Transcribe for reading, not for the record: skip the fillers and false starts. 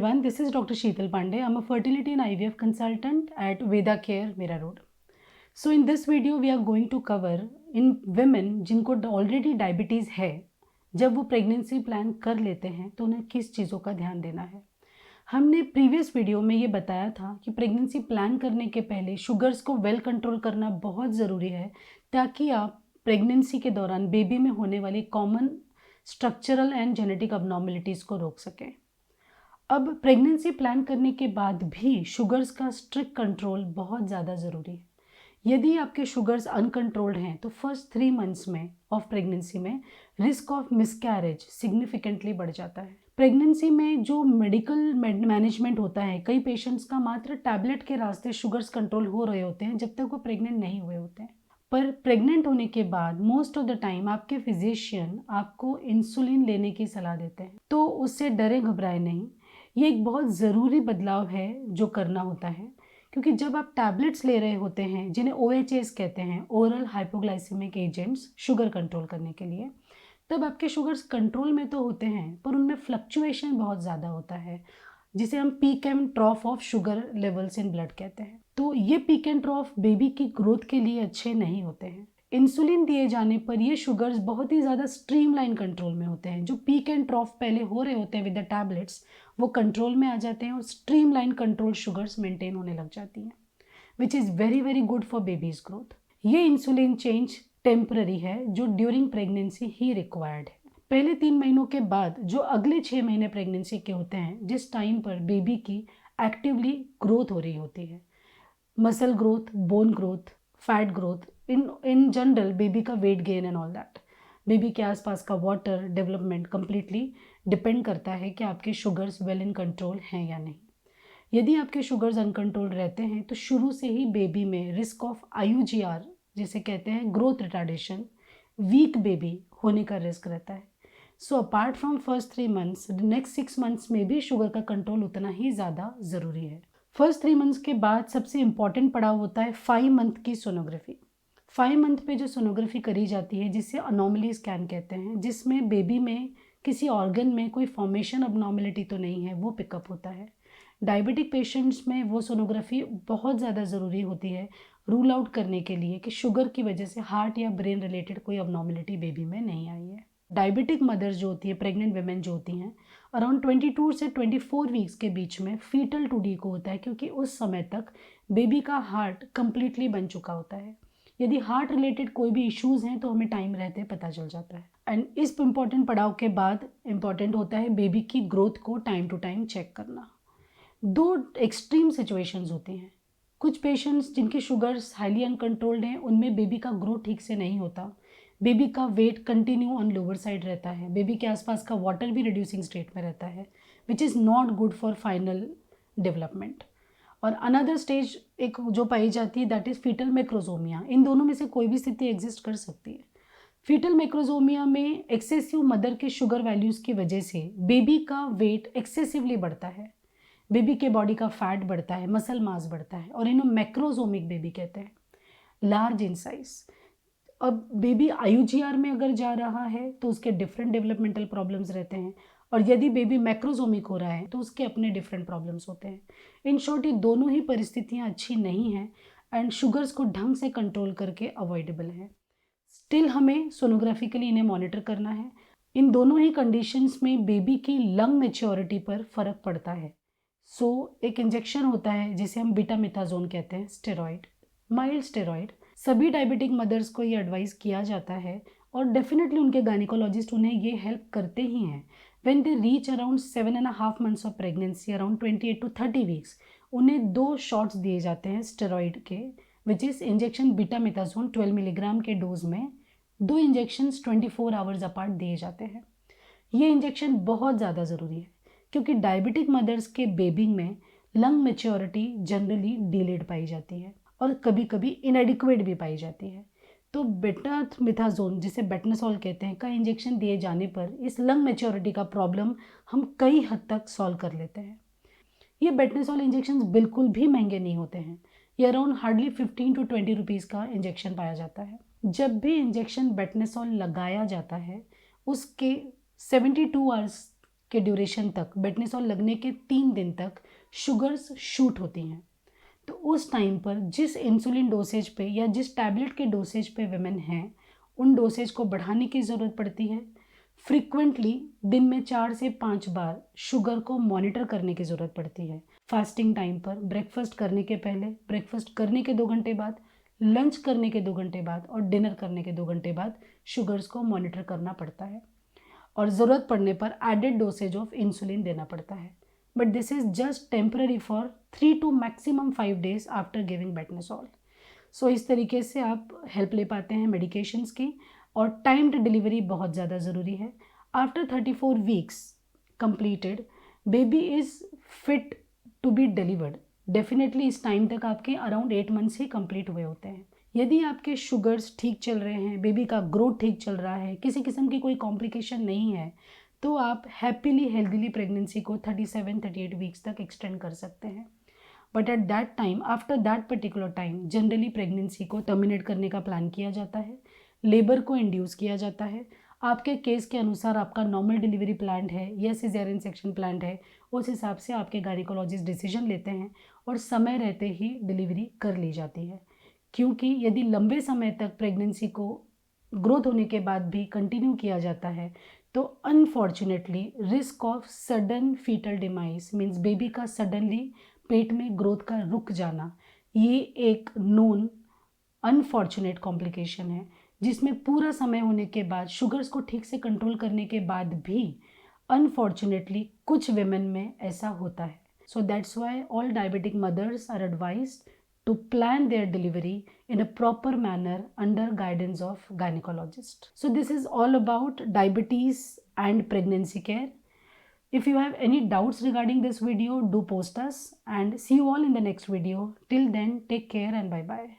everyone, this is Dr. Sheetal Pandey. I'm a fertility and IVF consultant at Veda Care, Mira Road. So in this video we are going to cover in women जिनको already diabetes है, जब वो pregnancy plan कर लेते हैं तो उन्हें किस चीज़ों का ध्यान देना है। हमने प्रीवियस वीडियो में ये बताया था कि प्रेगनेंसी प्लान करने के पहले शुगर्स को वेल कंट्रोल करना बहुत ज़रूरी है, ताकि आप प्रेगनेंसी के दौरान बेबी में होने वाली कॉमन स्ट्रक्चरल एंड जेनेटिक अबनॉर्मलिटीज़ को रोक सकें। अब प्रेगनेंसी प्लान करने के बाद भी शुगर्स का स्ट्रिक्ट कंट्रोल बहुत ज़्यादा ज़रूरी है। यदि आपके शुगर्स अनकंट्रोल्ड हैं तो फर्स्ट 3 मंथ्स में ऑफ प्रेगनेंसी में रिस्क ऑफ मिसकैरेज सिग्निफिकेंटली बढ़ जाता है। प्रेगनेंसी में जो मेडिकल मैनेजमेंट होता है, कई पेशेंट्स का मात्र टैबलेट के रास्ते शुगर्स कंट्रोल हो रहे होते हैं जब तक वो प्रेग्नेंट नहीं हुए होते हैं। पर प्रेग्नेंट होने के बाद मोस्ट ऑफ द टाइम आपके फिजिशियन आपको इंसुलिन लेने की सलाह देते हैं, तो उससे डरे घबराए नहीं। ये एक बहुत ज़रूरी बदलाव है जो करना होता है, क्योंकि जब आप टैबलेट्स ले रहे होते हैं जिन्हें OHAs कहते हैं, oral hypoglycaemic agents, sugar control करने के लिए, तब आपके शुगर्स कंट्रोल में तो होते हैं पर उनमें फ्लक्चुएशन बहुत ज़्यादा होता है, जिसे हम peak and ट्रॉफ of sugar levels in blood कहते हैं। तो ये पीक एंड ट्रॉफ बेबी की ग्रोथ के लिए अच्छे नहीं होते हैं। इंसुलिन दिए जाने पर ये शुगर्स बहुत ही ज़्यादा स्ट्रीमलाइन कंट्रोल में होते हैं। जो पीक एंड ट्रॉफ पहले हो रहे होते हैं विद द टैबलेट्स, वो कंट्रोल में आ जाते हैं और स्ट्रीमलाइन कंट्रोल शुगर्स मेंटेन होने लग जाती हैं, which is very very good for babies growth. ये इंसुलिन चेंज टेम्पररी है जो ड्यूरिंग प्रेगनेंसी ही रिक्वायर्ड है। पहले 3 महीनों के बाद जो अगले 6 महीने प्रेगनेंसी के होते हैं, जिस टाइम पर बेबी की एक्टिवली ग्रोथ हो रही होती है, muscle growth, bone growth, fat growth, in general baby का weight gain and all that, baby के आसपास का वाटर डेवलपमेंट कंप्लीटली डिपेंड करता है कि आपके शुगर्स वेल इन कंट्रोल हैं या नहीं। यदि आपके शुगर्स अनकंट्रोल रहते हैं तो शुरू से ही बेबी में रिस्क ऑफ IUGR, जिसे कहते हैं ग्रोथ रिटार्डेशन, वीक बेबी होने का रिस्क रहता है। So apart from first 3 months, next 6 months में भी शुगर का कंट्रोल उतना ही ज़्यादा ज़रूरी है। फर्स्ट 3 मंथ्स के बाद सबसे इम्पॉर्टेंट पड़ाव होता है 5 मंथ की सोनोग्राफी। 5 मंथ पे जो सोनोग्राफी करी जाती है, जिसे अनोमली स्कैन कहते हैं, जिसमें बेबी में किसी ऑर्गन में कोई फॉर्मेशन अबनॉर्मलिटी तो नहीं है, वो पिकअप होता है। डायबिटिक पेशेंट्स में वो सोनोग्राफी बहुत ज़्यादा ज़रूरी होती है रूल आउट करने के लिए कि शुगर की वजह से हार्ट या ब्रेन रिलेटेड कोई अबनॉर्मलिटी बेबी में नहीं आई है। डायबिटिक मदर्स जो होती है, प्रेग्नेंट वेमेन जो होती हैं, अराउंड 22 से 24 वीक्स के बीच में फीटल 2D को होता है, क्योंकि उस समय तक बेबी का हार्ट कंप्लीटली बन चुका होता है। यदि हार्ट रिलेटेड कोई भी इश्यूज़ हैं तो हमें टाइम रहते पता चल जाता है। एंड इस इम्पॉर्टेंट पड़ाव के बाद इम्पॉर्टेंट होता है बेबी की ग्रोथ को टाइम टू टाइम चेक करना। 2 एक्सट्रीम सिचुएशंस होती हैं। कुछ पेशेंट्स जिनके शुगर्स हाईली अनकंट्रोल्ड हैं, उनमें बेबी का ग्रोथ ठीक से नहीं होता, बेबी का weight continue on lower side रहता है, बेबी के आसपास का वाटर भी रिड्यूसिंग स्टेट में रहता है, which is not good for final development. और अनदर स्टेज एक जो पाई जाती है, दैट इज़ फीटल मैक्रोजोमिया। इन दोनों में से कोई भी स्थिति एग्जिस्ट कर सकती है। फीटल मैक्रोजोमिया में एक्सेसिव मदर के शुगर वैल्यूज़ की वजह से बेबी का वेट एक्सेसिवली बढ़ता है, बेबी के बॉडी का फैट बढ़ता है, मसल मास बढ़ता है, और इन्हें मैक्रोजोमिक बेबी कहते हैं, लार्ज इन साइज। अब बेबी IUGR में अगर जा रहा है तो उसके डिफरेंट डेवलपमेंटल प्रॉब्लम्स रहते हैं, और यदि बेबी मैक्रोजोमिक हो रहा है तो उसके अपने डिफरेंट प्रॉब्लम्स होते हैं। इन शॉर्ट, ये दोनों ही परिस्थितियाँ अच्छी नहीं हैं एंड शुगर्स को ढंग से कंट्रोल करके अवॉइडेबल है। स्टिल हमें सोनोग्राफी के लिए इन्हें मॉनिटर करना है। इन दोनों ही कंडीशंस में बेबी की लंग मैच्योरिटी पर फ़र्क पड़ता है। सो एक इंजेक्शन होता है जिसे हम बीटामिथाजोन कहते हैं, स्टेरॉइड, माइल्ड स्टेरॉइड। सभी डायबिटिक मदर्स को ये एडवाइस किया जाता है, और डेफिनेटली उनके गायनिकोलॉजिस्ट उन्हें ये हेल्प करते ही हैं। When they reach around 7.5 months of pregnancy, around 28 to 30 weeks, उन्हें 2 शॉट्स दिए जाते हैं स्टेरॉइड के, विच इज़ इंजेक्शन बीटामिथाजोन 12 मिलीग्राम के डोज में 2 इंजेक्शंस 24 आवर्स अपार्ट दिए जाते हैं। ये इंजेक्शन बहुत ज़्यादा ज़रूरी है, क्योंकि डायबिटिक मदर्स के बेबी में लंग मैच्योरिटी जनरली डिलेड पाई जाती है और कभी कभी इनएडिक्वेट भी पाई जाती है। तो बेटामिथाजोन, जिसे बेटनासोल कहते हैं, का इंजेक्शन दिए जाने पर इस लंग मैच्योरिटी का प्रॉब्लम हम कई हद तक सॉल्व कर लेते हैं। ये बेटनासोल इंजेक्शन बिल्कुल भी महंगे नहीं होते हैं। ये अराउंड हार्डली 15 to 20 रुपीज़ का इंजेक्शन पाया जाता है। जब भी इंजेक्शन बेटनासोल लगाया जाता है, उसके 72 आवर्स के ड्यूरेशन तक, बेटनीसॉल लगने के 3 दिन तक शुगर्स शूट होती हैं। तो उस टाइम पर जिस इंसुलिन डोसेज पे या जिस टैबलेट के डोसेज पे विमेन हैं, उन डोसेज को बढ़ाने की ज़रूरत पड़ती है। फ्रिक्वेंटली दिन में 4 से 5 बार शुगर को मॉनिटर करने की ज़रूरत पड़ती है। फास्टिंग टाइम पर ब्रेकफास्ट करने के पहले, ब्रेकफास्ट करने के 2 घंटे बाद, लंच करने के 2 घंटे बाद और डिनर करने के 2 घंटे बाद शुगर्स को मॉनिटर करना पड़ता है और ज़रूरत पड़ने पर एडेड डोसेज ऑफ इंसुलिन देना पड़ता है। But this is just temporary for 3 to maximum 5 days after giving Betnesol. सो इस तरीके से आप हेल्प ले पाते हैं मेडिकेशंस की। और टाइम्ड डिलीवरी बहुत ज़्यादा ज़रूरी है। After 34 weeks completed, baby is fit to be delivered. Definitely इस टाइम तक आपके अराउंड 8 months ही कंप्लीट हुए होते हैं। यदि आपके शुगर्स ठीक चल रहे हैं, बेबी का ग्रोथ ठीक चल रहा है, किसी किस्म की कोई कॉम्प्लिकेशन नहीं है, तो आप हैप्पीली हेल्दीली प्रेगनेंसी को 37-38 वीक्स तक एक्सटेंड कर सकते हैं। But at that time, after that particular time, generally pregnancy को टर्मिनेट करने का प्लान किया जाता है, लेबर को इंड्यूस किया जाता है। आपके केस के अनुसार आपका नॉर्मल डिलीवरी प्लान है या सिजेरियन सेक्शन प्लान है, उस हिसाब से आपके गायनेकोलॉजिस्ट डिसीजन लेते हैं और समय रहते ही डिलीवरी कर ली जाती है। क्योंकि यदि लंबे समय तक प्रेगनेंसी को ग्रोथ होने के बाद भी कंटिन्यू किया जाता है, तो unfortunately risk of sudden foetal demise means baby का सडनली पेट में ग्रोथ का रुक जाना, ये एक नोन अनफॉर्चुनेट कॉम्प्लिकेशन है, जिसमें पूरा समय होने के बाद, शुगर्स को ठीक से कंट्रोल करने के बाद भी अनफॉर्चुनेटली कुछ विमेन में ऐसा होता है। So that's why all diabetic mothers are advised to plan their delivery in a proper manner under guidance of gynecologist. So this is all about diabetes and pregnancy care. If you have any doubts regarding this video, do post us and see you all in the next video. Till then, take care and bye bye.